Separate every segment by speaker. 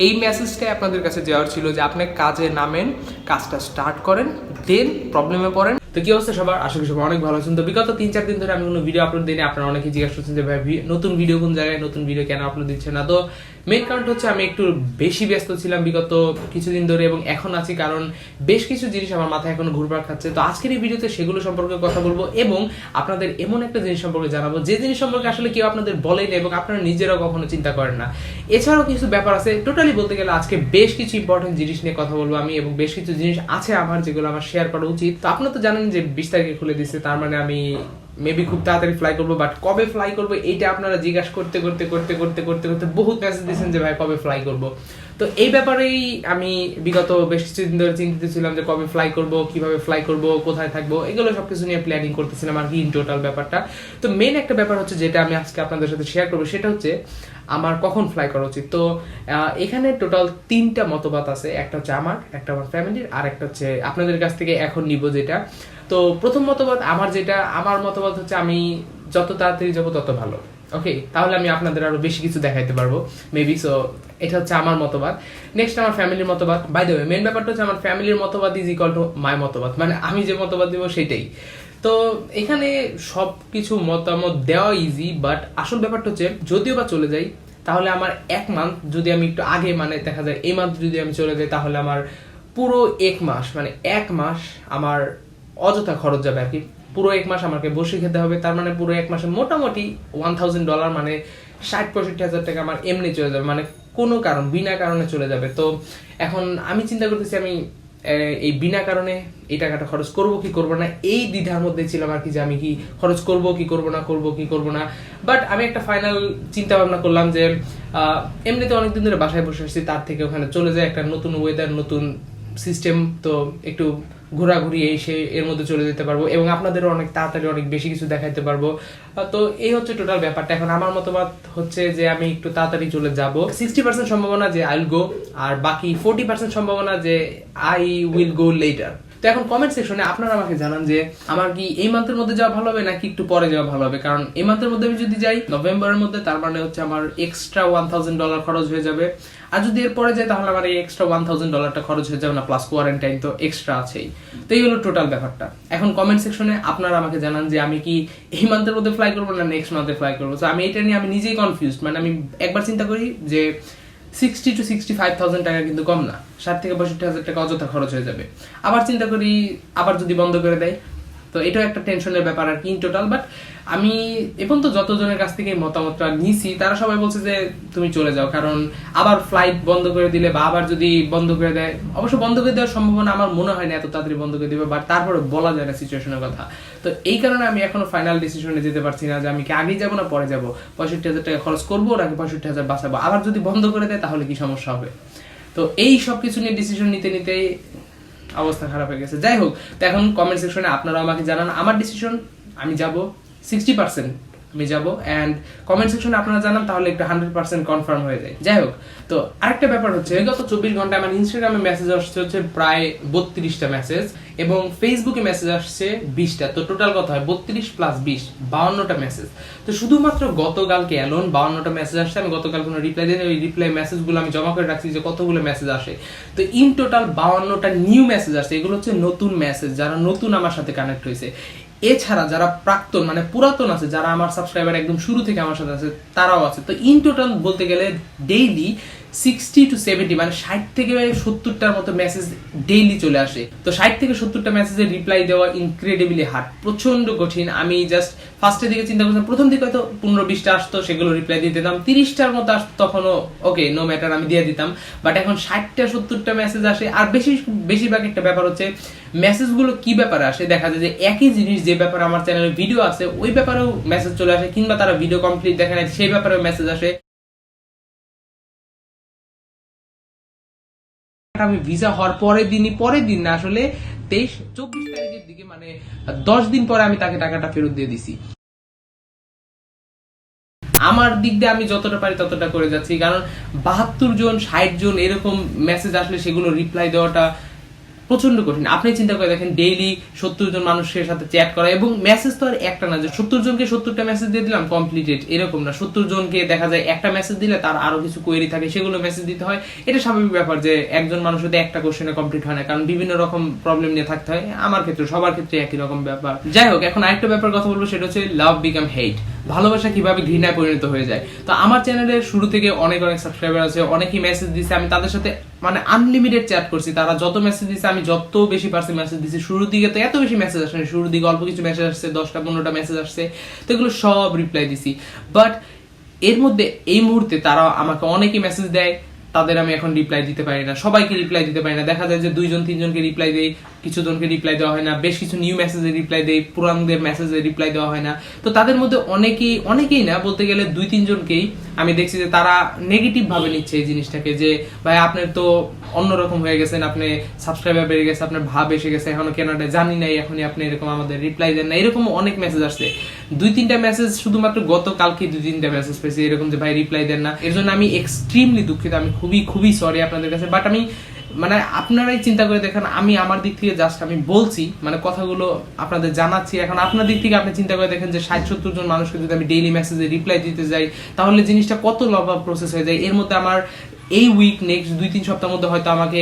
Speaker 1: এই মেসেজটাই আপনাদের কাছে যাওয়ার ছিল যে আপনি কাজে নামেন, কাজটা স্টার্ট করেন, দেন প্রবলেমে পড়েন। তো কি অবস্থা সবার? আশা করি সবাই অনেক ভালো আছেন। তো বিগত 3-4 দিন ধরে আমি কোনো ভিডিও আপলোড দিইনি। আপনারা অনেকেই জিজ্ঞাসা করছেন যে ভাই নতুন ভিডিও কোন জায়গায়, নতুন ভিডিও কেন আপলোড দিচ্ছে না। তো মেইন কারণ হচ্ছে আমি একটু বেশি ব্যস্ত ছিলাম বিগত কিছুদিন ধরে এবং এখন আছি, কারণ বেশ কিছু জিনিস আমার মাথায় এখনো ঘুরপাক খাচ্ছে। তো আজকের এই ভিডিওতে সেগুলো সম্পর্কে কথা বলবো এবং আপনাদের এমন একটা জিনিস সম্পর্কে জানাবো যে জিনিস সম্পর্কে আসলে কেউ আপনাদের বলেন এবং আপনারা নিজেরাও কখনো চিন্তা করেন না। এছাড়াও কিছু ব্যাপার আছে, টোটালি বলতে গেলে আজকে বেশ কিছু ইম্পর্টেন্ট জিনিস নিয়ে কথা বলবো আমি, এবং বেশ কিছু জিনিস আছে আমার যেগুলো আমার শেয়ার করা উচিত। তো আপনারা তো জানেন যে 20 তারিখে খুলে দিচ্ছে, তার মানে আমি মেবি খুব তাড়াতাড়ি ফ্লাই করবো, বাট কবে ফ্লাই করবো এইটা আপনারা জিজ্ঞাসা করতে করতে করতে করতে করতে করতে বহুত মেসেজ দিয়েছেন যে ভাই কবে ফ্লাই করবো। তো এই ব্যাপারেই আমি বিগত বেশ কিছুদিন ধরে চিন্তিত ছিলাম যে কবে ফ্লাই করবো, কিভাবে ফ্লাই করবো, কোথায় থাকবো, এগুলো সবকিছু নিয়ে প্ল্যানিং করতেছিলাম আর কি ইন টোটাল ব্যাপারটা। তো মেইন একটা ব্যাপার হচ্ছে যেটা আমি আজকে আপনাদের সাথে শেয়ার করবো, সেটা হচ্ছে আমার কখন ফ্লাই করা উচিত। তো এখানে টোটাল 3টা মতবাদ আছে, একটা হচ্ছে আমার, একটা আমার ফ্যামিলির, আর একটা হচ্ছে আপনাদের কাছ থেকে এখন নিব যেটা। তো প্রথম মতবাদ আমার মতবাদ হচ্ছে আমি যত তাড়াতাড়ি যাবো তত ভালো। ওকে, তাহলে আমি আপনাদের আরো বেশি কিছু দেখাইতে পারবো মেবি। সো এটা হচ্ছে আমার মতবাদ। নেক্সট আমার ফ্যামিলির মতবাদ। বাই দ্য ওয়ে, মেন ব্যাপারটা হচ্ছে আমার ফ্যামিলির মতবাদ ইজ ইকুয়াল টু মাই মতবাদ, মানে আমি যে মতবাদ দিব সেটাই। তো এখানে সব কিছু মতামত দেওয়া ইজি, বাট আসল ব্যাপারটা হচ্ছে যদিও বা চলে যাই তাহলে আমার 1 মান্থ যদি আমি একটু আগে, মানে দেখা যায় এই মান্থ যদি আমি চলে যাই তাহলে আমার পুরো 1 মাস, মানে 1 মাস আমার অযথা খরচ যাবে আর কি। পুরো 1 মাস আমাকে বসে খেতে হবে, তার মানে পুরো 1 মাসে মোটামুটি $1000, মানে 60-65 হাজার টাকা আমার এমনি চলে যাবে, মানে কোনো কারণ বিনা কারণে চলে যাবে। তো এখন আমি চিন্তা করতেছি আমি এই বিনা কারণে এই টাকাটা খরচ করব কি করব না, এই দ্বিধার মধ্যে ছিলাম আর কি, যে আমি কি খরচ করব কি করব না, করব কি করব না। বাট আমি একটা ফাইনাল চিন্তা ভাবনা করলাম যে এমনিতে অনেকদিন ধরে বাসায় বসে আসছি, তার থেকে ওখানে চলে যায়, একটা নতুন ওয়েদার, নতুন সিস্টেম, তো একটু ঘোরাঘুরি এসে এর মধ্যে চলে যেতে পারবো এবং আপনাদেরও অনেক তাড়াতাড়ি অনেক বেশি কিছু দেখাইতে পারবো। তো এই হচ্ছে টোটাল ব্যাপারটা। এখন আমার মতবাদ হচ্ছে যে আমি একটু তাড়াতাড়ি চলে যাব, 60% সম্ভাবনা যে আই উইল গো, আর বাকি 40% সম্ভাবনা যে আই উইল গো লেটার। তো এখন কমেন্ট সেকশনে আপনারা আমাকে জানান যে আমার কি এই মান্থের মধ্যে যাওয়া ভালো হবে নাকি একটু পরে যাওয়া ভালো হবে। কারণ এই মান্থের মধ্যে আমি যদি যাই নভেম্বরের মধ্যে, তার মানে হচ্ছে আমার এক্সট্রা $1000 খরচ হয়ে যাবে, আর যদি এর পরে যাই তাহলে আমার এই এক্সট্রা $1000 খরচ হয়ে যাবে না, প্লাস কোয়ারেন্টাইন তো এক্সট্রা আছেই। তো এই হলো টোটাল ব্যাপারটা। এখন কমেন্ট সেকশনে আপনারা আমাকে জানান যে আমি কি এই মান্থের মধ্যে ফ্লাই করবো না নেক্সট মান্থে ফ্লাই করবো। তো আমি এটা নিয়ে আমি নিজেই কনফিউজড, মানে আমি একবার চিন্তা করি যে 60,000-65,000 টাকা কিন্তু কম না, 60,000-65,000 টাকা অযথা খরচ হয়ে যাবে। আবার চিন্তা করি আবার যদি বন্ধ করে দেয়, তো এটাও একটা টেনশনের ব্যাপার আর কি ইন টোটাল। বাট আমি এখন তো যতজনের কাছ থেকে মতামতটা নিয়েছি তারা সবাই বলছে যে তুমি চলে যাও, কারণ আবার ফ্লাইট বন্ধ করে দিলে বা আবার যদি বন্ধ করে দেয়, অবশ্য বন্ধ করে দেওয়ার সম্ভাবনা আমার মনে হয় না এত তাড়াতাড়ি বন্ধ করে দেবে, বাট তারপরে বলা যায় না সিচুয়েশনের কথা। তো এই কারণে আমি এখনো ফাইনাল ডিসিশনে যেতে পারছি না যে আমি কি আগেই যাবো না পরে যাবো, 65,000 টাকা খরচ করবো নাকি 65,000 বাঁচাবো। আবার যদি বন্ধ করে দেয় তাহলে কি সমস্যা হবে। তো এই সব কিছু নিয়ে ডিসিশন নিতে নিতে অবস্থা খারাপ হয়ে গেছে। যাই হোক, তো এখন কমেন্ট সেকশনে আপনারা আমাকে জানান আমার ডিসিশন, আমি যাব 60% আমি যাব, অ্যান্ড কমেন্ট সেকশনে আপনারা জানান তাহলে একটু 100% কনফার্ম হয়ে যায়। যাই হোক, তো আরেকটা ব্যাপার হচ্ছে গত 24 ঘন্টায় আমার ইনস্টাগ্রামে মেসেজ আসছে হচ্ছে প্রায় 32টা মেসেজ, এবং ফেসবুকে মেসেজ আসছে 20টা। তো টোটাল কত হয় 32 + 20, 52টা মেসেজ। তো শুধুমাত্র গতকালকে অ্যালোন 52টা মেসেজ আসছে। আমি গতকাল কোনো রিপ্লাই দিই, ওই রিপ্লাই মেসেজগুলো আমি জমা করে রাখছি যে কতগুলো মেসেজ আসে। তো ইন টোটাল 52টা নিউ মেসেজ আসছে। এগুলো হচ্ছে নতুন মেসেজ, যারা নতুন আমার সাথে কানেক্ট হয়েছে। এছাড়া যারা প্রাক্তন মানে পুরাতন আছে, যারা আমার সাবস্ক্রাইবার একদম শুরু থেকে আমার সাথে আছে, তারাও আছে। তো ইন টোটাল বলতে গেলে ডেইলি 60-70 মানে 60 থেকে 70টার মতো মেসেজ ডেইলি চলে আসে। তো 60 থেকে 70টা মেসেজের রিপ্লাই দেওয়া ইনক্রেডিবলি হার্ড, প্রচন্ড কঠিন। আমি জাস্ট ফার্স্টের দিকে চিন্তা করছিলাম, প্রথম দিকে হয়তো 15-20টা আসতো, সেগুলো রিপ্লাই দিয়ে দিতাম। 30টার মতো আসতো, তখনও ওকে নো ম্যাটার আমি দিয়ে দিতাম। বাট এখন 60-70টা মেসেজ আসে। আর বেশিরভাগ একটা ব্যাপার হচ্ছে মেসেজগুলো কি ব্যাপারে আসে, দেখা যায় যে একই জিনিস যে ব্যাপারে আমার চ্যানেলে ভিডিও আছে ওই ব্যাপারেও মেসেজ চলে আসে, কিংবা তারা ভিডিও কমপ্লিট দেখে না সেই ব্যাপারেও মেসেজ আসে। আমি ভিসা হওয়ার পরের দিন না, আসলে 24 তারিখের দিকে, মানে 10 দিন পরে আমি তাকে টাকাটা ফেরত দিয়ে দিছি। আমার দিক দিয়ে আমি যতটা পারি ততটা করে যাচ্ছি, কারণ 72 জন 60 জন এরকম মেসেজ আসলে সেগুলো রিপ্লাই দেওয়াটা প্রচন্ড কঠিন। আপনি চিন্তা করে দেখেন ডেইলি 70 জন মানুষের সাথে চ্যাট করা, এবং মেসেজ তো আর একটা না যে 70 জনকে 70টা মেসেজ দিয়ে দিলাম কমপ্লিটেড, এরকম না। 70 জনকে দেখা যায় একটা মেসেজ দিলে তার আরো কিছু কোয়েরি থাকে, সেগুলো মেসেজ দিতে হয়। এটা স্বাভাবিক ব্যাপার যে একজন মানুষ যদি একটা কোশ্চেনে কমপ্লিট হয় না, কারণ বিভিন্ন রকম প্রবলেম নিয়ে থাকতে হয়। আমার ক্ষেত্রে, সবার ক্ষেত্রে একই রকম ব্যাপার। যাই হোক, এখন আরেকটা ব্যাপার কথা বলবো, সেটা হচ্ছে লাভ বিকাম হেট, ভালোবাসা কিভাবে ঘৃণায় পরিণত হয়ে যায়। তো আমার চ্যানেলের শুরু থেকে অনেক সাবস্ক্রাইবার আছে, অনেকেই মেসেজ দিছে, আমি তাদের সাথে মানে আনলিমিটেড চ্যাট করছি। তারা যত মেসেজ দিছে আমি যত বেশি পারছি মেসেজ দিছি। শুরুর দিকে তো এত বেশি মেসেজ আসেনি, শুরুর দিকে অল্প কিছু মেসেজ আসছে, 10টা 15টা মেসেজ আসছে, তো এগুলো সব রিপ্লাই দিছি। বাট এর মধ্যে এই মুহূর্তে তারা আমাকে অনেকেই মেসেজ দেয়, তাদের আমি এখন রিপ্লাই দিতে পারি না, সবাইকে রিপ্লাই দিতে পারি না। দেখা যায় যে 2-3জনকে রিপ্লাই দেই, কিছু জনকে রিপ্লাই দেওয়া হয় না, বেশ কিছু নিউ মেসেজে রিপ্লাই দেই, পুরানদের মেসেজে রিপ্লাই দেওয়া হয় না। তো তাদের মধ্যে অনেকেই না বলতে গেলে 2-3জনকেই আমি দেখছি যে তারা নেগেটিভ ভাবে নিচ্ছে এই জিনিসটাকে, যে ভাই আপনার তো অন্যরকম হয়ে গেছেন, আপনি সাবস্ক্রাইবার বেড়ে গেছে, আপনার ভাব এসে গেছে, এখনো কেনাডায় জানি নাই, এখনই আপনি এরকম আমাদের রিপ্লাই দেন না। এরকম অনেক মেসেজ আসছে। 2-3টা মেসেজ শুধুমাত্র গতকালকে 2-3টা মেসেজ পেয়েছি এরকম যে ভাই রিপ্লাই দেন না। এর জন্য আমি এক্সট্রিমলি দুঃখিত, আমি খুবই সরি আপনাদের কাছে। বাট আমি মানে আপনারাই চিন্তা করে দেখেন, আমি আমার দিক থেকে জাস্ট আমি বলছি, মানে কথাগুলো আপনাদের জানাচ্ছি। এখন আপনার দিক থেকে আপনি চিন্তা করে দেখেন যে 60-70 জন মানুষকে যদি আমি ডেইলি মেসেজে রিপ্লাই দিতে যাই, তাহলে জিনিসটা কত লম্বা প্রসেস হয়ে যায়। এর মধ্যে আমার এই উইক নেক্সট 2-3 সপ্তাহের মধ্যে হয়তো আমাকে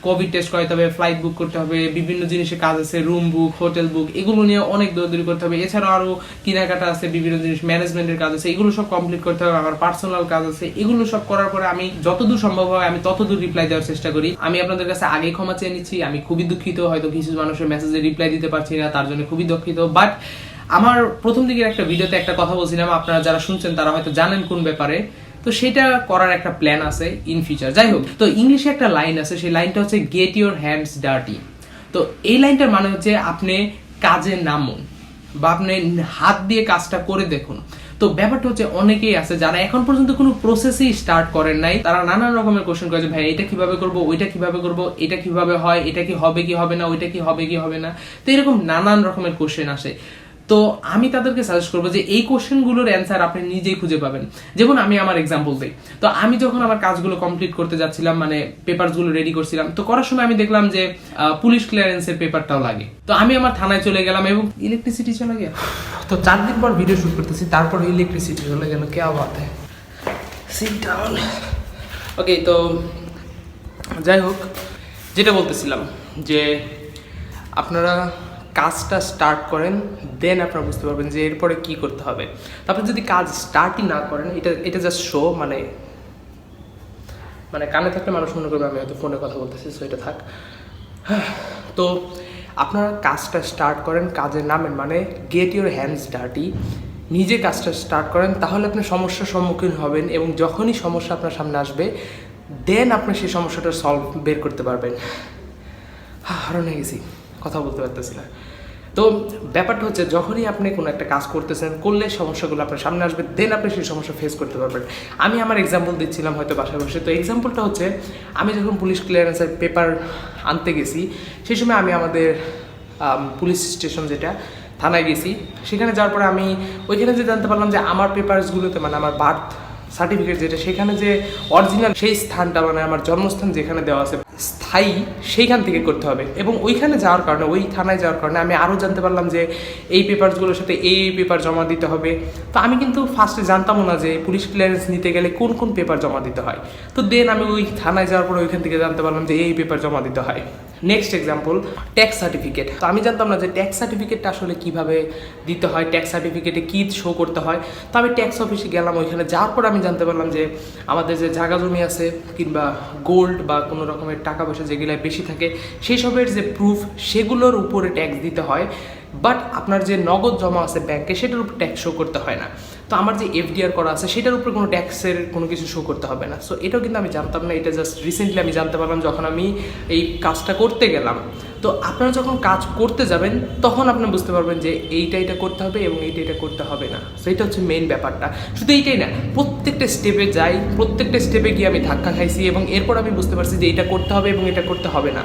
Speaker 1: কোভিড টেস্ট করাতে হবে, ফ্লাইট বুক করতে হবে, বিভিন্ন জিনিসের কাজ আছে, রুম বুক, হোটেল বুক, এগুলো নিয়ে অনেক দৌড়দৌড়ি করতে হবে। এছাড়াও আরো কেনাকাটা আছে, বিভিন্ন জিনিস ম্যানেজমেন্টের কাজ আছে, এগুলো সব কমপ্লিট করতে হবে। আমার পার্সোনাল কাজ আছে, এগুলো সব করার পরে আমি যতদূর সম্ভব হয় আমি ততদূর রিপ্লাই দেওয়ার চেষ্টা করি। আমি আপনাদের কাছে আগেই ক্ষমা চেয়ে নিচ্ছি, আমি খুবই দুঃখিত, হয়তো কিছু মানুষের মেসেজে রিপ্লাই দিতে পারছি না, তার জন্য খুবই দুঃখিত। বাট আমার প্রথম দিকের একটা ভিডিওতে একটা কথা বলছিলাম, আপনারা যারা শুনছেন তারা হয়তো জানেন কোন ব্যাপারে, তো সেটা করার একটা প্ল্যান আছে ইন ফিউচার। যাই হোক, তো ইংলিশে একটা লাইন আছে, সেই লাইনটা হচ্ছে গেট ইউর হ্যান্ডস ডার্টি। তো এই লাইনটার মানে হচ্ছে আপনি কাজে নামুন, বা আপনি হাত দিয়ে কাজটা করে দেখুন। তো ব্যাপারটা হচ্ছে অনেকেই আছে যারা এখন পর্যন্ত কোনো প্রসেসই স্টার্ট করেন নাই, তারা নানান রকমের কোশ্চেন করে যে ভাই এটা কিভাবে করব, ওইটা কিভাবে করব, এটা কিভাবে হয়, এটা কি হবে কি হবে না, ওইটা কি হবে কি হবে না। তো এরকম নানান রকমের কোশ্চেন আসে। তো আমি তাদেরকে সাজেস্ট করবো যে এই কোশ্চেনগুলোর অ্যান্সার আপনি নিজেই খুঁজে পাবেন। যেমন আমি আমার এক্সাম্পল দিই, তো আমি যখন আমার কাজগুলো কমপ্লিট করতে যাচ্ছিলাম, মানে পেপারসগুলো রেডি করছিলাম, তো করার সময় আমি দেখলাম যে পুলিশ ক্লিয়ারেন্সের পেপারটাও লাগে। তো আমি আমার থানায় চলে গেলাম এবং ইলেকট্রিসিটি চলে গেল। তো 4 দিন পর ভিডিও শুট করতেছি, তারপর ইলেকট্রিসিটি চলে গেল। কে বাত হ্যায়, সিট ডাউন। ওকে, তো যাই হোক, যেটা বলতেছিলাম যে আপনারা কাজটা স্টার্ট করেন, দেন আপনারা বুঝতে পারবেন যে এরপরে কি করতে হবে। তারপর যদি কাজ স্টার্টই না করেন, এটা জাস্ট শো, মানে কানে থাকলে মানুষ মনে করবে আমি হয়তো ফোনে কথা বলতেছি, সো এটা থাক। তো আপনারা কাজটা স্টার্ট করেন, কাজে নামেন, মানে গেট ইউর হ্যান্ডস ডার্টি, নিজে কাজটা স্টার্ট করেন, তাহলে আপনি সমস্যার সম্মুখীন হবেন, এবং যখনই সমস্যা আপনার সামনে আসবে দেন আপনি সেই সমস্যাটা সলভ বের করতে পারবেন। হারানো গেছি, কথা বলতে পারতেছি না। তো ব্যাপারটা হচ্ছে যখনই আপনি কোনো একটা কাজ করলে সমস্যাগুলো আপনার সামনে আসবে, দেন আপনি সেই সমস্যা ফেস করতে পারবেন। আমি আমার এক্সাম্পল দিচ্ছিলাম হয়তো বাসায় বসে। তো এক্সাম্পলটা হচ্ছে আমি যখন পুলিশ ক্লিয়ারেন্সের পেপার আনতে গেছি, সেই সময় আমি আমাদের পুলিশ স্টেশন যেটা থানায় গেছি, সেখানে যাওয়ার পরে আমি ওইখানে যে জানতে পারলাম যে আমার পেপারসগুলোতে, মানে আমার বার্থ সার্টিফিকেট যেটা, সেখানে যে অরিজিনাল সেই স্থানটা, মানে আমার জন্মস্থান যেখানে দেওয়া আছে স্থায়ী, সেইখান থেকে করতে হবে। এবং ওইখানে যাওয়ার কারণে, ওই থানায় যাওয়ার কারণে আমি আরও জানতে পারলাম যে এই পেপারসগুলোর সাথে এই পেপার জমা দিতে হবে। তো আমি কিন্তু ফার্স্টে জানতামও না যে পুলিশ ক্লিয়ারেন্স নিতে গেলে কোন কোন পেপার জমা দিতে হয়। তো দেন আমি ওই থানায় যাওয়ার পরে ওইখান থেকে জানতে পারলাম যে এই পেপার জমা দিতে হয়। Next example, tax certificate. তো আমি জানতাম না যে ট্যাক্স সার্টিফিকেটটা আসলে কীভাবে দিতে হয়, ট্যাক্স সার্টিফিকেটে কী শো করতে হয়। তো আমি ট্যাক্স অফিসে গেলাম, ওইখানে যাওয়ার পর আমি জানতে পারলাম যে আমাদের যে জায়গা জমি আছে কিংবা গোল্ড বা কোনো রকমের টাকা পয়সা যেগুলো বেশি থাকে, সেই সবের যে প্রুফ, সেগুলোর উপরে ট্যাক্স দিতে হয়। বাট আপনার যে নগদ জমা আছে ব্যাংকে, সেটার উপর ট্যাক্স শো করতে হয় না। তো আমার যে এফডিআর করা আছে, সেটার উপরে কোনো ট্যাক্সের কোনো কিছু শো করতে হবে না। সো এটাও কিন্তু আমি জানতাম না, এটা জাস্ট রিসেন্টলি আমি জানতে পারলাম যখন আমি এই কাজটা করতে গেলাম। তো আপনারা যখন কাজ করতে যাবেন, তখন আপনি বুঝতে পারবেন যে এইটা করতে হবে এবং এইটা করতে হবে না। সো এটা হচ্ছে মেইন ব্যাপারটা। শুধু এইটাই না, প্রত্যেকটা স্টেপে যাই, প্রত্যেকটা স্টেপে গিয়ে আমি ধাক্কা খাইছি, এবং এরপর আমি বুঝতে পারছি যে এটা করতে হবে এবং এটা করতে হবে না।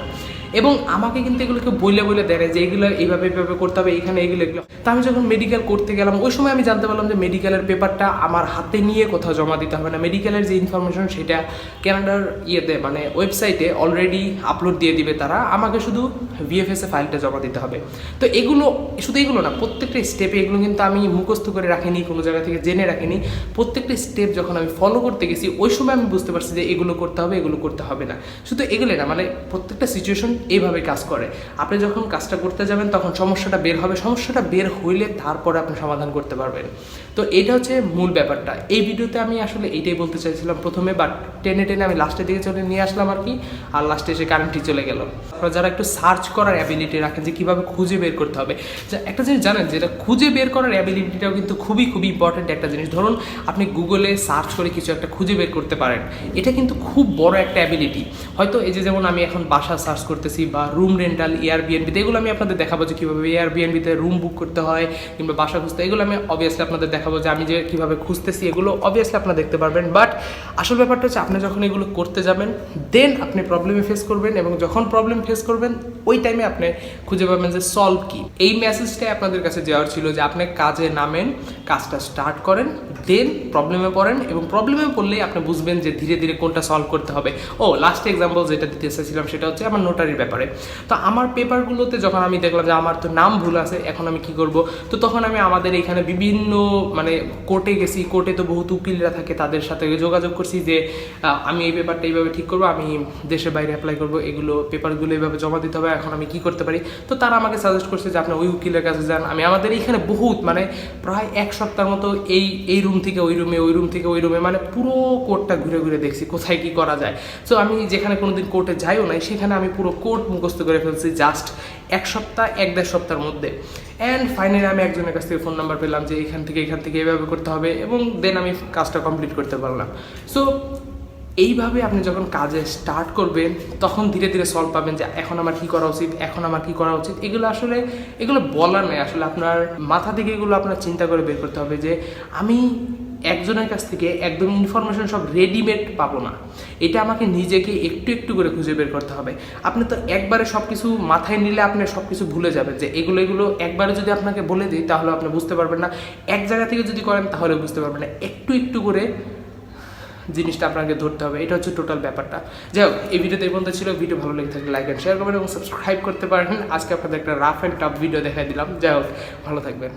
Speaker 1: এবং আমাকে কিন্তু এগুলোকে বইলে বইলে দেয় না যে এগুলো এইভাবে এইভাবে করতে হবে, এখানে এগুলো এগুলো। তো আমি যখন মেডিকেল করতে গেলাম ওই সময় আমি জানতে পারলাম যে মেডিকেলের পেপারটা আমার হাতে নিয়ে কোথাও জমা দিতে হবে না, মেডিকেলের যে ইনফরমেশন সেটা ক্যানাডার ইয়েতে মানে ওয়েবসাইটে অলরেডি আপলোড দিয়ে দিবে তারা, আমাকে শুধু ভিএফএস এ ফাইলটা জমা দিতে হবে। তো এগুলো শুধু এগুলো না, প্রত্যেকটা স্টেপে এগুলো কিন্তু আমি মুখস্থ করে রাখিনি, কোনো জায়গা থেকে জেনে রাখিনি। প্রত্যেকটা স্টেপ যখন আমি ফলো করতে গেছি ওই সময় আমি বুঝতে পারছি যে এগুলো করতে হবে, এগুলো করতে হবে না। শুধু এগুলো না, মানে প্রত্যেকটা সিচুয়েশন এইভাবে কাজ করে। আপনি যখন কাজটা করতে যাবেন তখন সমস্যাটা বের হবে, সমস্যাটা বের হইলে তারপরে আপনি সমাধান করতে পারবেন। তো এটা হচ্ছে মূল ব্যাপারটা। এই ভিডিওতে আমি আসলে এইটাই বলতে চাইছিলাম প্রথমে, বাট টেনে টেনে আমি লাস্টের দিকে চলে নিয়ে আসলাম আর কি, আর লাস্টে এসে কারেন্টই চলে গেল। আপনারা যারা একটু সার্চ করার অ্যাবিলিটি রাখেন যে কীভাবে খুঁজে বের করতে হবে, যে একটা জিনিস জানেন যেটা খুঁজে বের করার অ্যাবিলিটিটাও কিন্তু খুবই খুবই ইম্পর্টেন্ট একটা জিনিস। ধরুন আপনি গুগলে সার্চ করে কিছু একটা খুঁজে বের করতে পারেন, এটা কিন্তু খুব বড় একটা অ্যাবিলিটি। হয়তো এই যে যেমন আমি এখন বাসা সার্চ করতেছি বা রুম রেন্টাল, এয়ারবিএনবিতে, এগুলো আমি আপনাদের দেখাবো যে কীভাবে এয়ারবিএনবিতে রুম বুক করতে হয় কিংবা বাসা খুঁজতে, এগুলো আমি অবভিয়াসলি আপনাদের দেখাবো যে আমি যে কীভাবে খুঁজতেছি, এগুলো অবভিয়াসলি আপনারা দেখতে পারবেন। বাট আসল ব্যাপারটা হচ্ছে আপনি যখন এগুলো করতে যাবেন দেন আপনি প্রবলেমে ফেস করবেন, এবং যখন প্রবলেম ফেস করবেন ওই টাইমে আপনি খুঁজে পাবেন যে সলভ কি। এই মেসেজটাই আপনাদের কাছে যাওয়ার ছিল যে আপনি কাজে নামেন, কাজটা স্টার্ট করেন, দেন প্রবলেমে পড়েন, এবং প্রবলেমে পড়লেই আপনি বুঝবেন যে ধীরে ধীরে কোনটা সলভ করতে হবে। ও লাস্ট এক্সাম্পল যেটা দিতে চাইছিলাম সেটা হচ্ছে আমার নোটারির ব্যাপারে। তো আমার পেপারগুলোতে যখন আমি দেখলাম যে আমার তো নাম ভুল আছে, এখন আমি কি করব, তো তখন আমি আমাদের এখানে বিভিন্ন মানে কোর্টে গেছি, কোর্টে তো বহুত উকিলরা থাকে, তাদের সাথে যোগাযোগ করছি যে আমি এই পেপারটা এইভাবে ঠিক করবো, আমি দেশের বাইরে অ্যাপ্লাই করবো, এগুলো পেপারগুলো এইভাবে জমা দিতে হবে, এখন আমি কি করতে পারি। তো তারা আমাকে সাজেস্ট করছে যে আপনি ওই উকিলের কাছে যান। আমি আমাদের এইখানে বহুত মানে প্রায় এক সপ্তাহের মতো এই রুম থেকে ওই রুমে, ওই রুম থেকে ওই রুমে, মানে পুরো কোর্টটা ঘুরে ঘুরে দেখছি কোথায় কি করা যায়। সো আমি যেখানে কোনোদিন কোর্টে যাইও নাই সেখানে আমি পুরো কোর্ট মুখস্থ করে ফেলছি জাস্ট এক সপ্তাহ, এক দেড় সপ্তাহের মধ্যে। অ্যান্ড ফাইনালি আমি একজনের কাছ থেকে ফোন নাম্বার পেলাম যে এখান থেকে এইভাবে করতে হবে, এবং দেন আমি কাজটা কমপ্লিট করতে পারলাম। সো এইভাবে আপনি যখন কাজে স্টার্ট করবেন তখন ধীরে ধীরে সলভ পাবেন যে এখন আমার কী করা উচিত, এখন আমার কী করা উচিত। এগুলো আসলে এগুলো বলার নেই, আসলে আপনার মাথা থেকে এগুলো আপনার চিন্তা করে বের করতে হবে যে আমি একজনের কাছ থেকে একদম ইনফরমেশন সব রেডিমেড পাবো না, এটা আমাকে নিজেকে একটু একটু করে খুঁজে বের করতে হবে। আপনি তো একবারে সব কিছু মাথায় নিলে আপনি সব কিছু ভুলে যাবেন, যে এগুলো একবারে যদি আপনাকে বলে দিই তাহলে আপনি বুঝতে পারবেন না, এক জায়গা থেকে যদি করেন তাহলে বুঝতে পারবেন না, একটু একটু করে জিনিসটা আপনাকে ধরতে হবে। এটা হচ্ছে টোটাল ব্যাপারটা। যাই হোক, এই ভিডিওতে এই পর্যন্ত ছিল। ভিডিও ভালো লেগে থাকলে লাইক অ্যান্ড শেয়ার করবেন এবং সাবস্ক্রাইব করতে পারেন। আজকে আপনাদের একটা রাফ অ্যান্ড টাফ ভিডিও দেখাই দিলাম। যাই হোক, ভালো থাকবেন।